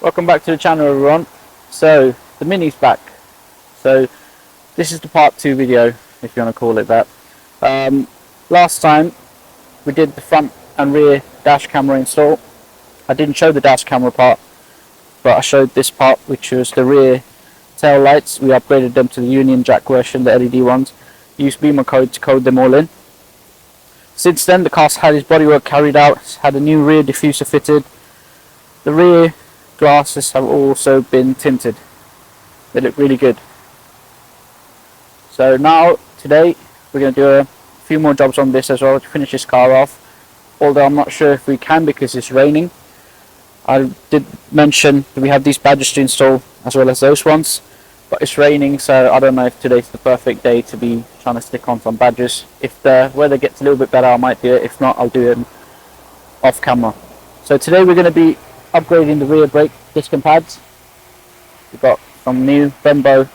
Welcome back to the channel, everyone. So the Mini's back. So this is the part 2 video, if you want to call it that. Last time we did the front and rear dash camera install. I didn't show the dash camera part, but I showed this part, which was the rear tail lights. We upgraded them to the Union Jack version, the LED ones. Used Beamer code to code them all in. Since then, the car's had his bodywork carried out. It's had a new rear diffuser fitted. The rear glasses have also been tinted. They look really good. So now, today, we're going to do a few more jobs on this as well to finish this car off. Although I'm not sure if we can because it's raining. I did mention that we have these badges to install as well as those ones. But it's raining, so I don't know if today's the perfect day to be trying to stick on some badges. If the weather gets a little bit better, I might do it. If not, I'll do it off camera. So today we're going to be upgrading the rear brake disc and pads. We've got some new Brembo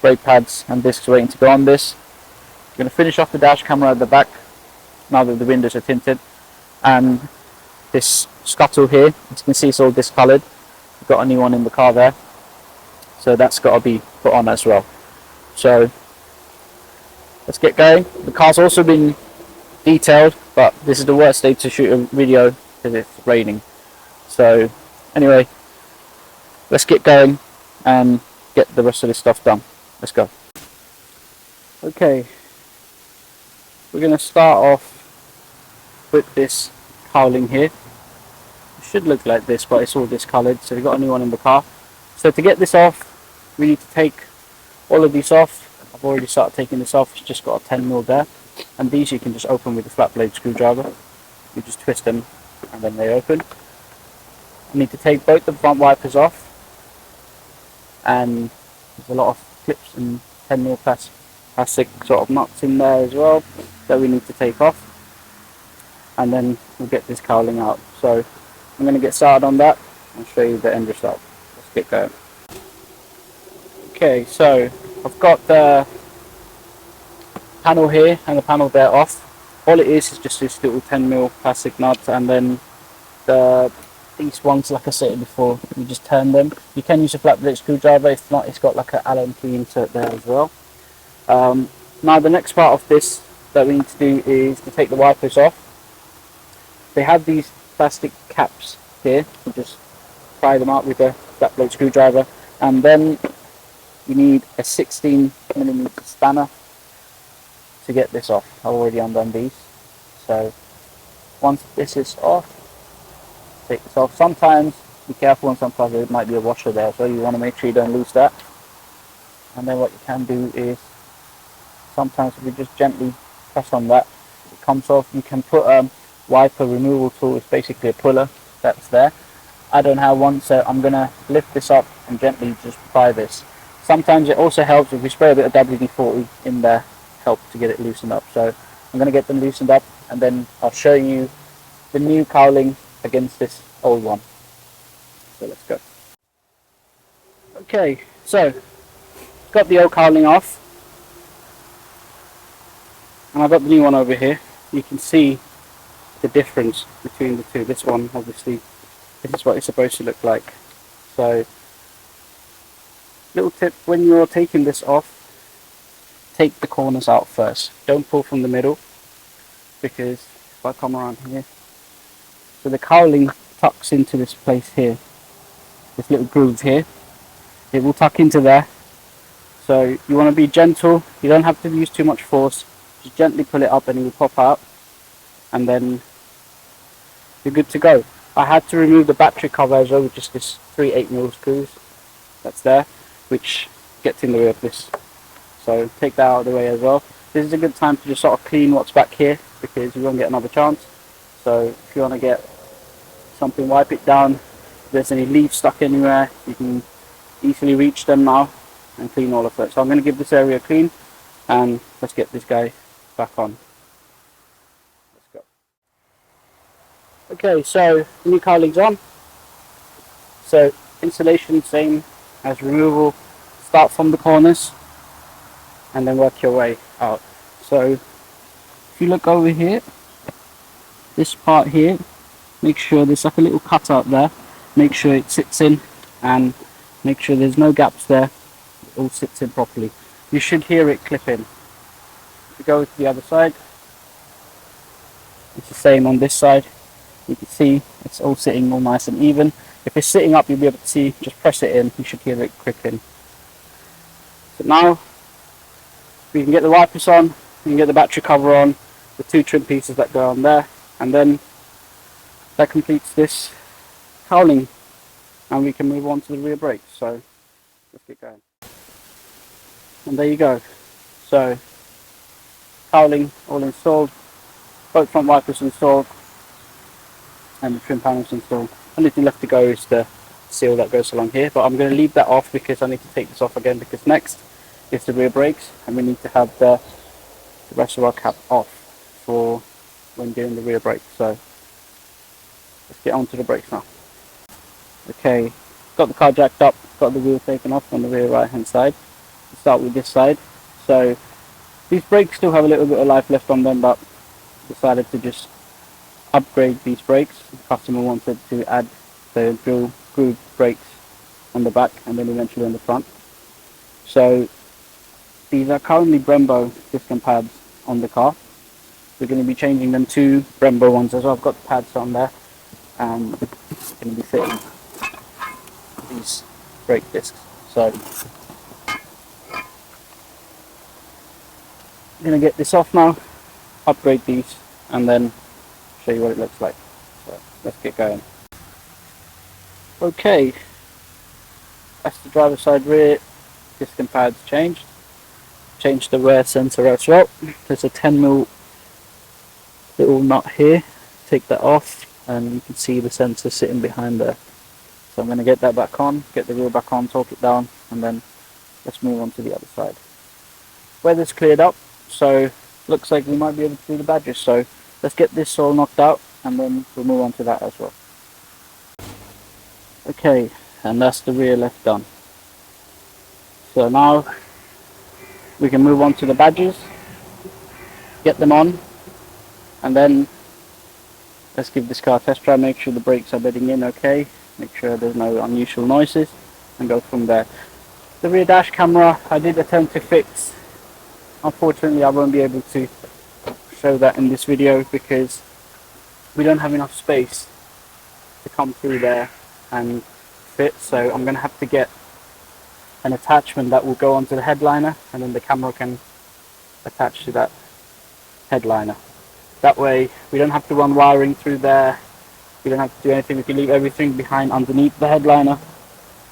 brake pads and discs waiting to go on this. We're going to finish off the dash camera at the back now that the windows are tinted. And this scuttle here, as you can see, it's all discoloured. We've got a new one in the car there. So that's got to be put on as well. So let's get going. The car's also been detailed, but this is the worst day to shoot a video because it's raining. So anyway, let's get going and get the rest of this stuff done. Let's go. Okay, we're going to start off with this cowling here. It should look like this, but it's all discoloured, so we've got a new one in the car. So to get this off, we need to take all of these off. I've already started taking this off. It's just got a 10mm there, and these you can just open with a flat blade screwdriver. You just twist them and then they open. You need to take both the front wipers off, and there's a lot of clips and 10mm plastic sort of nuts in there as well that we need to take off, and then we'll get this cowling out. So I'm going to get started on that and show you the end result. Let's get going. Okay, so I've got the panel here and the panel there off. All it is just this little 10mm plastic nut, and then these ones, like I said before, you just turn them. You can use a flat blade screwdriver. If not, it's got like an Allen key insert there as well. Now the next part of this that we need to do is to take the wipers off. They have these plastic caps here. You just pry them out with a flat blade screwdriver, and then you need a 16mm spanner to get this off. I've already undone these. So once this is off, take this off. Sometimes be careful, and sometimes there might be a washer there, so you want to make sure you don't lose that. And then what you can do is, sometimes if you just gently press on that, it comes off. You can put a wiper removal tool. It's basically a puller that's there. I don't have one, so I'm going to lift this up and gently just pry this. Sometimes it also helps if we spray a bit of WD-40 in there, help to get it loosened up. So I'm going to get them loosened up, and then I'll show you the new cowling against this old one. So let's go. Okay, so got the old cowling off, and I've got the new one over here. You can see the difference between the two. This one, obviously, this is what it's supposed to look like. So little tip, when you're taking this off, take the corners out first. Don't pull from the middle, because if I come around here, so the cowling tucks into this place here, this little groove here, it will tuck into there. So you want to be gentle. You don't have to use too much force. Just gently pull it up and it will pop out, and then you're good to go. I had to remove the battery cover as well with just this 3 8mm screws that's there, which gets in the way of this. So take that out of the way as well. This is a good time to just sort of clean what's back here, because you won't get another chance. So if you want to get something, wipe it down. If there's any leaves stuck anywhere, you can easily reach them now and clean all of it. So I'm going to give this area a clean, and let's get this guy back on. Let's go. Okay, so the new cowling's on. So installation, same as removal. Start from the corners and then work your way out. So if you look over here, this part here, make sure there's like a little cutout there, make sure it sits in and make sure there's no gaps there. It all sits in properly. You should hear it clip in. If you go to the other side, it's the same on this side. You can see it's all sitting all nice and even. If it's sitting up, you'll be able to see, just press it in, you should hear it clip in. So now we can get the wipers on, we can get the battery cover on, the two trim pieces that go on there, and then that completes this cowling, and we can move on to the rear brakes. So let's get going. And there you go. So cowling all installed, both front wipers installed, and the trim panels installed. Only thing left to go is the seal that goes along here, but I'm going to leave that off because I need to take this off again, because next is the rear brakes, and we need to have the reservoir cap off for when doing the rear brakes. So let's get on to the brakes now. Okay, got the car jacked up, got the wheel taken off on the rear right hand side. Let's start with this side. So these brakes still have a little bit of life left on them, but decided to just upgrade these brakes. The customer wanted to add the dual groove brakes on the back and then eventually on the front. So these are currently Brembo piston pads on the car. We're going to be changing them to Brembo ones as well. I've got the pads on there, and we're going to be fitting these brake discs. So I'm going to get this off now, upgrade these, and then show you what it looks like. So let's get going. Okay, that's the driver side rear piston pads changed. Changed the rear sensor as well. There's a 10mm little nut here. Take that off and you can see the sensor sitting behind there. So I'm going to get that back on, get the wheel back on, torque it down, and then let's move on to the other side. Weather's cleared up, so looks like we might be able to do the badges. So let's get this all knocked out and then we'll move on to that as well. Okay, and that's the rear left done. So now we can move on to the badges, get them on, and then let's give this car a test drive, make sure the brakes are bedding in okay, make sure there's no unusual noises, and go from there. The rear dash camera I did attempt to fix. Unfortunately I won't be able to show that in this video because we don't have enough space to come through there and fit, so I'm going to have to get an attachment that will go onto the headliner, and then the camera can attach to that headliner. That way we don't have to run wiring through there, we don't have to do anything, we can leave everything behind underneath the headliner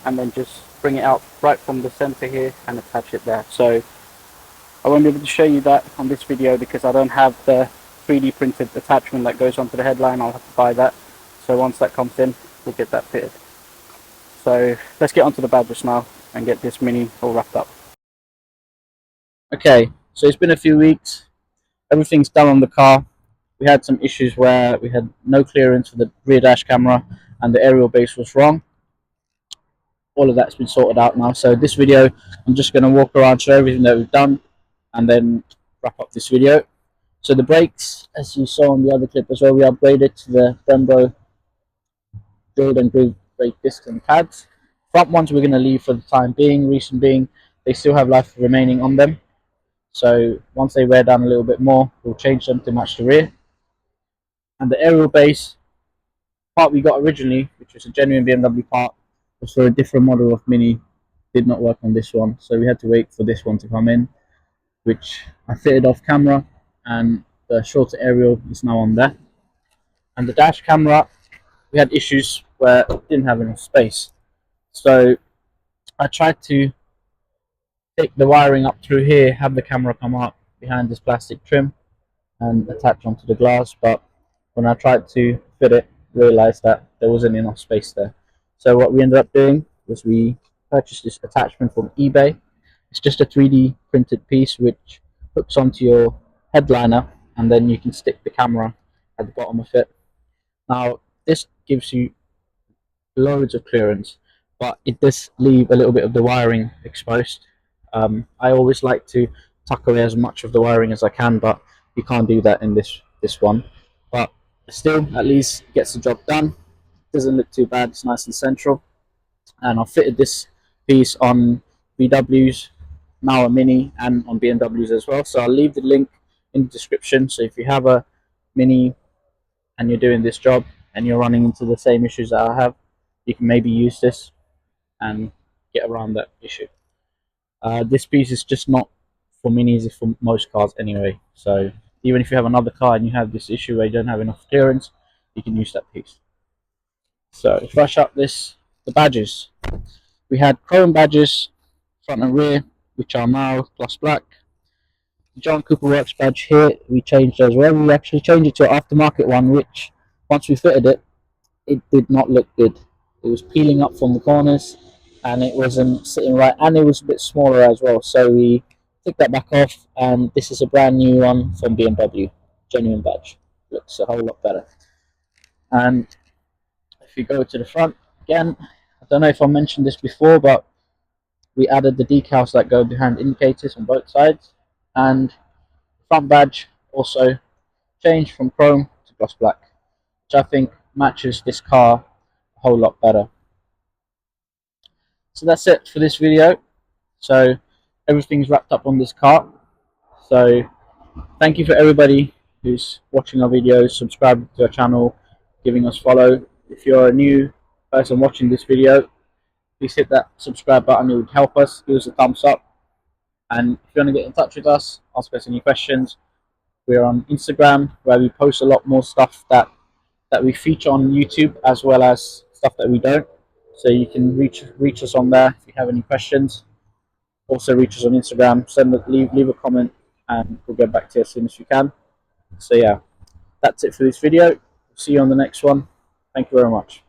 and then just bring it out right from the center here and attach it there. So I won't be able to show you that on this video because I don't have the 3D printed attachment that goes onto the headline. I'll have to buy that. So once that comes in, we'll get that fitted. So let's get onto the badges now and get this Mini all wrapped up. Okay, so it's been a few weeks. Everything's done on the car. We had some issues where we had no clearance for the rear dash camera and the aerial base was wrong. All of that's been sorted out now. So this video, I'm just going to walk around, show everything that we've done, and then wrap up this video. So the brakes, as you saw on the other clip as well, we upgraded to the Brembo drilled and grooved brake discs and pads. Front ones we're going to leave for the time being, reason being they still have life remaining on them. So once they wear down a little bit more, we'll change them to match the rear. And the aerial base part we got originally, which was a genuine BMW part, was for a different model of Mini, did not work on this one. So we had to wait for this one to come in, which I fitted off camera, and the shorter aerial is now on there. And the dash camera, we had issues where it didn't have enough space. So I tried to take the wiring up through here, have the camera come up behind this plastic trim and attach onto the glass, but when I tried to fit it, realized that there wasn't enough space there. So what we ended up doing was we purchased this attachment from eBay. It's just a 3D printed piece which hooks onto your headliner, and then you can stick the camera at the bottom of it. Now this gives you loads of clearance, but it does leave a little bit of the wiring exposed. I always like to tuck away as much of the wiring as I can, but you can't do that in this one. But still, at least gets the job done. Doesn't look too bad. It's nice and central. and I've fitted this piece on VWs, now a Mini, and on BMWs as well. So I'll leave the link in the description. So if you have a Mini and you're doing this job and you're running into the same issues that I have, you can maybe use this and get around that issue. This piece is just not for Minis, it's for most cars anyway. So even if you have another car and you have this issue where you don't have enough clearance, you can use that piece. So if I shut this, the badges. We had chrome badges front and rear, which are now gloss black. The John Cooper Works badge here, we changed as well. We actually changed it to an aftermarket one, which once we fitted it, it did not look good. It was peeling up from the corners and it wasn't sitting right, and it was a bit smaller as well. So we took that back off, and this is a brand new one from BMW, genuine badge. Looks a whole lot better. And if you go to the front again, I don't know if I mentioned this before, but we added the decals that go behind indicators on both sides, and front badge also changed from chrome to gloss black, which I think matches this car a whole lot better. So that's it for this video. So everything's wrapped up on this car. So thank you for everybody who's watching our videos, subscribing to our channel, giving us follow. If you're a new person watching this video, please hit that subscribe button. It would help us. Give us a thumbs up. And if you want to get in touch with us, ask us any questions, we're on Instagram, where we post a lot more stuff that we feature on YouTube, as well as stuff that we don't. So you can reach us on there if you have any questions. Also reach us on Instagram, leave a comment, and we'll get back to you as soon as we can. So yeah, that's it for this video. See you on the next one. Thank you very much.